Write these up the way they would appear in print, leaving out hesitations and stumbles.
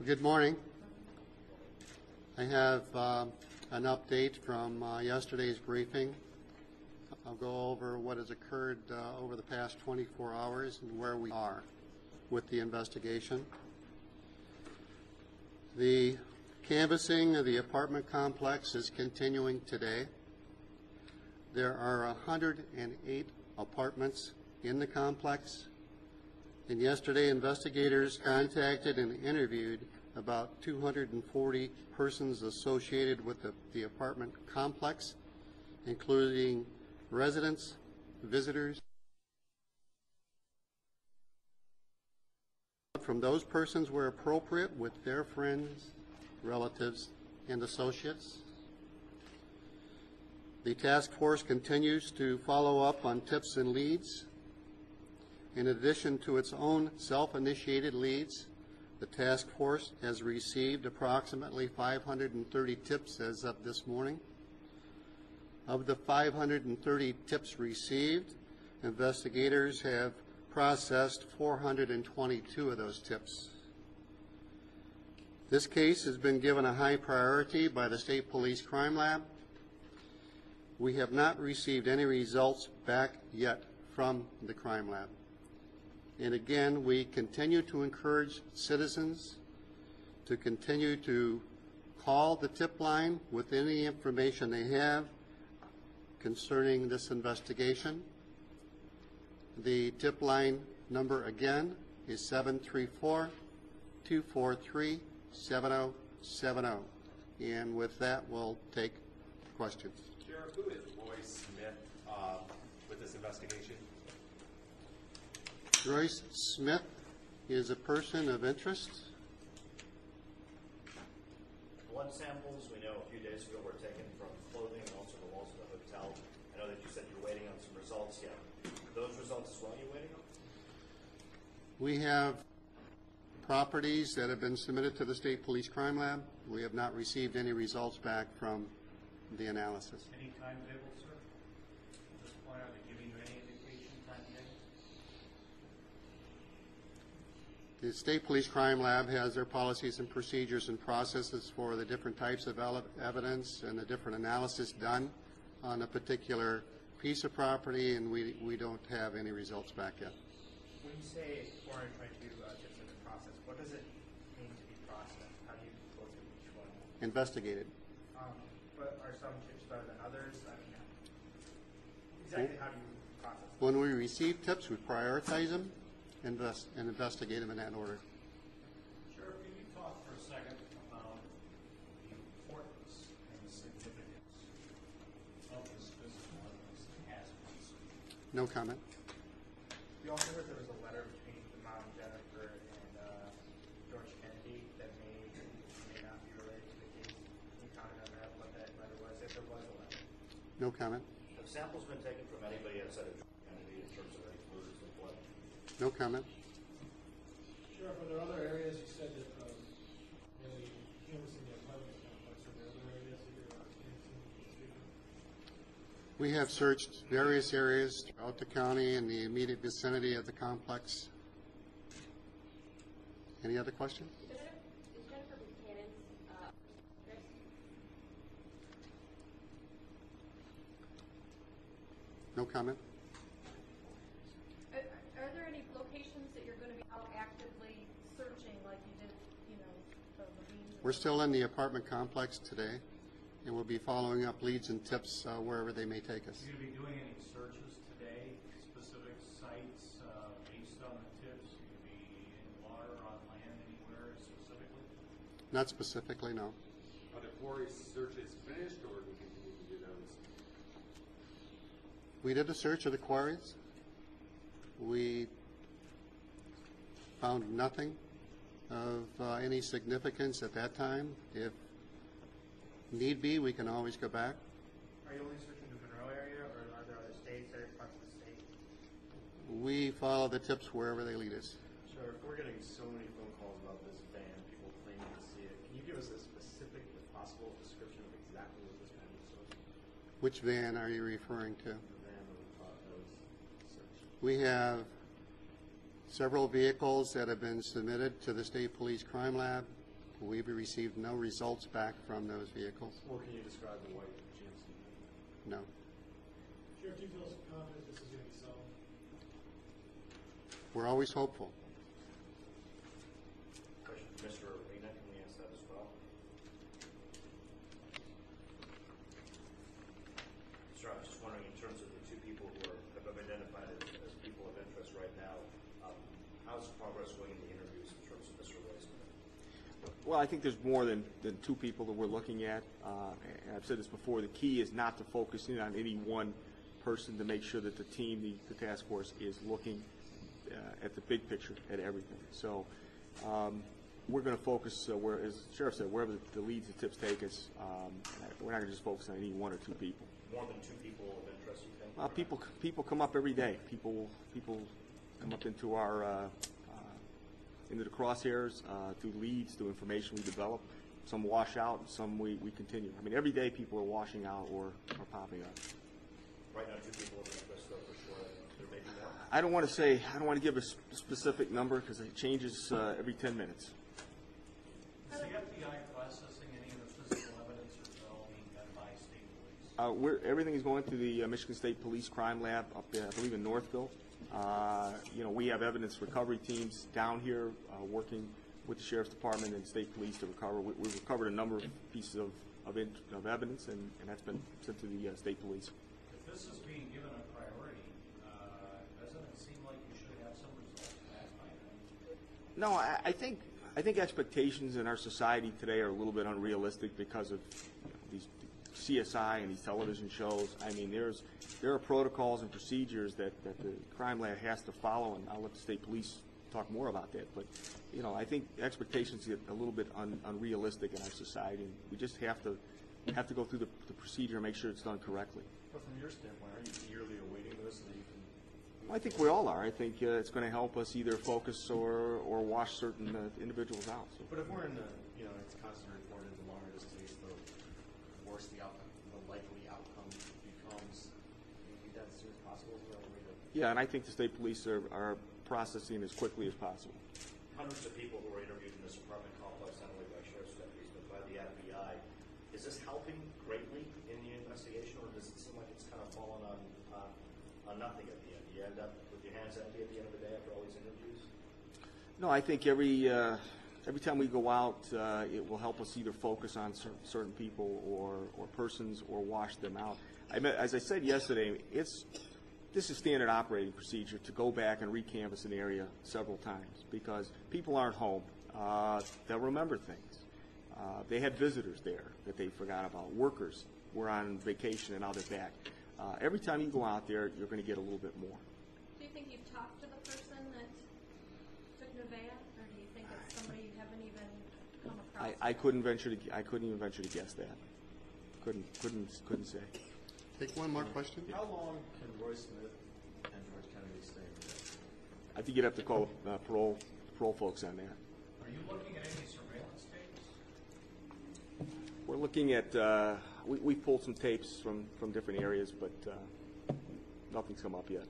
Good morning. I have an update from yesterday's briefing. I'll go over what has occurred over the past 24 hours and where we are with the investigation. The canvassing of the apartment complex is continuing today. There are 108 apartments in the complex, and yesterday investigators contacted and interviewed about 240 persons associated with the apartment complex, including residents, visitors. From those persons where appropriate with their friends, relatives, and associates. The task force continues to follow up on tips and leads. In addition to its own self-initiated leads, the task force has received approximately 530 tips as of this morning. Of the 530 tips received, investigators have processed 422 of those tips. This case has been given a high priority by the State Police Crime Lab. We have not received any results back yet from the Crime Lab. And again, we continue to encourage citizens to continue to call the tip line with any information they have concerning this investigation. The tip line number again is 734-243-7070. And with that, we'll take questions. Sheriff, who is Royce Smith with this investigation? Royce Smith is a person of interest. Blood samples we know a few days ago were taken from clothing and also the walls of the hotel. I know that you said you're waiting on some results yet. Those results as well you're waiting on? We have properties that have been submitted to the State Police Crime Lab. We have not received any results back from the analysis. Any timetable, sir? At this point, are they giving you any indication timetable? The State Police Crime Lab has their policies and procedures and processes for the different types of evidence and the different analysis done on a particular piece of property, and we don't have any results back yet. When you say 422 tips in the process, what does it mean to be processed? How do you go through each one? Investigated. But are some tips better than others? I mean, exactly how do you process them? When we receive tips, we prioritize them and investigate them in that order. Sheriff, can you talk for a second about the importance and the significance of this physical evidence that has been submitted? No comment. We also heard there was a letter between the mom, Jennifer, and George Kennedy that may not be related to the case. Can you comment on that, what that letter was, if there was a letter? No comment. Have samples been taken from anybody outside of George Kennedy in terms of any fluids and blood? No comment. Sheriff, are there other areas you said that really canvassing the apartment complex? Are there other areas that you're canvassing? We have searched various areas throughout the county in the immediate vicinity of the complex. Any other questions? Is Jennifer Buchanan's risk? No comment. Are there any locations that you're going to be out actively searching like you did, the ravines? We're still in the apartment complex today, and we'll be following up leads and tips wherever they may take us. Are you going to be doing any searches today, specific sites based on the tips? Are you going to be in water, on land, anywhere specifically? Not specifically, no. Are the quarry searches finished, or do we continue to do those? We did a search of the quarries. We found nothing of any significance at that time. If need be, we can always go back. Are you only searching the Monroe area, or are there other states, other parts of the state? We follow the tips wherever they lead us. Sure, if we're getting so many phone calls about this van, people claiming to see it, can you give us a specific, if possible, description of exactly what this van was? Which van are you referring to? The van that was searched. We have several vehicles that have been submitted to the State Police Crime Lab. We've received no results back from those vehicles. Or can you describe the white GMC? No. Sheriff, do you feel confident this is going to be solved? We're always hopeful. Question for Mr. Arena, can we answer that as well? Sir, I was just wondering, in terms of the two people who have been identified as people of interest right now, how's progress going in the interviews in terms of Mr. Royce? Well, I think there's more than two people that we're looking at. And I've said this before, the key is not to focus in on any one person, to make sure that the team, the task force, is looking at the big picture, at everything. So we're going to focus, where, as the Sheriff said, wherever the leads and tips take us. We're not going to just focus on any one or two people. More than two people of interest, you think? People come up every day. People come up into our into the crosshairs through leads, through information we develop. Some wash out, and some we continue. I mean, every day people are washing out or popping up. Right now, two people of interest, though, for sure. There may be more. I don't want to give a specific number because it changes every 10 minutes. Is the FBI processing any of the physical evidence, or is it all being done by state police? Everything is going to the Michigan State Police Crime Lab up there, I believe in Northville. We have evidence recovery teams down here working with the Sheriff's Department and State Police to recover. We've recovered a number of pieces of evidence, and that's been sent to the State Police. If this is being given a priority, doesn't it seem like you should have some results back by then? No, I think expectations in our society today are a little bit unrealistic because of these CSI and these television shows. I mean, there are protocols and procedures that the crime lab has to follow, and I'll let the State Police talk more about that. But I think expectations get a little bit unrealistic in our society, and we just have to go through the procedure and make sure it's done correctly. But from your standpoint, are you eagerly awaiting this so that you can? Well, I think we all are. I think it's going to help us either focus or wash certain individuals out. So. But if we're in the, it's constantly reported, the longer this takes, the worse the outcome, the likely outcome becomes. Can you do that as soon as possible? Is there a way to? Yeah, and I think the State Police are processing as quickly as possible. Hundreds of people who were interviewed in this apartment complex, not only by sheriff's deputies, but by the FBI. Is this helping greatly in the investigation, or does it seem like it's kind of fallen on nothing at the end? You end up with your hands empty at the end of the day after all these interviews? No, I think every time we go out, it will help us either focus on certain people or persons or wash them out. As I said yesterday, this is standard operating procedure to go back and recanvass an area several times because people aren't home. They'll remember things. They had visitors there that they forgot about. Workers were on vacation and now they're back. Every time you go out there, you're going to get a little bit more. Do you think you've talked to the person that took Nevaeh, or do you think it's somebody you haven't even come across? I couldn't even venture to guess that. Couldn't say. Take one more question. How long can Roy Smith and George Kennedy stay in jail? I think you'd have to call parole folks on that. Are you looking at any surveillance tapes? We're looking at we pulled some tapes from different areas, but nothing's come up yet.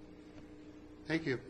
Thank you.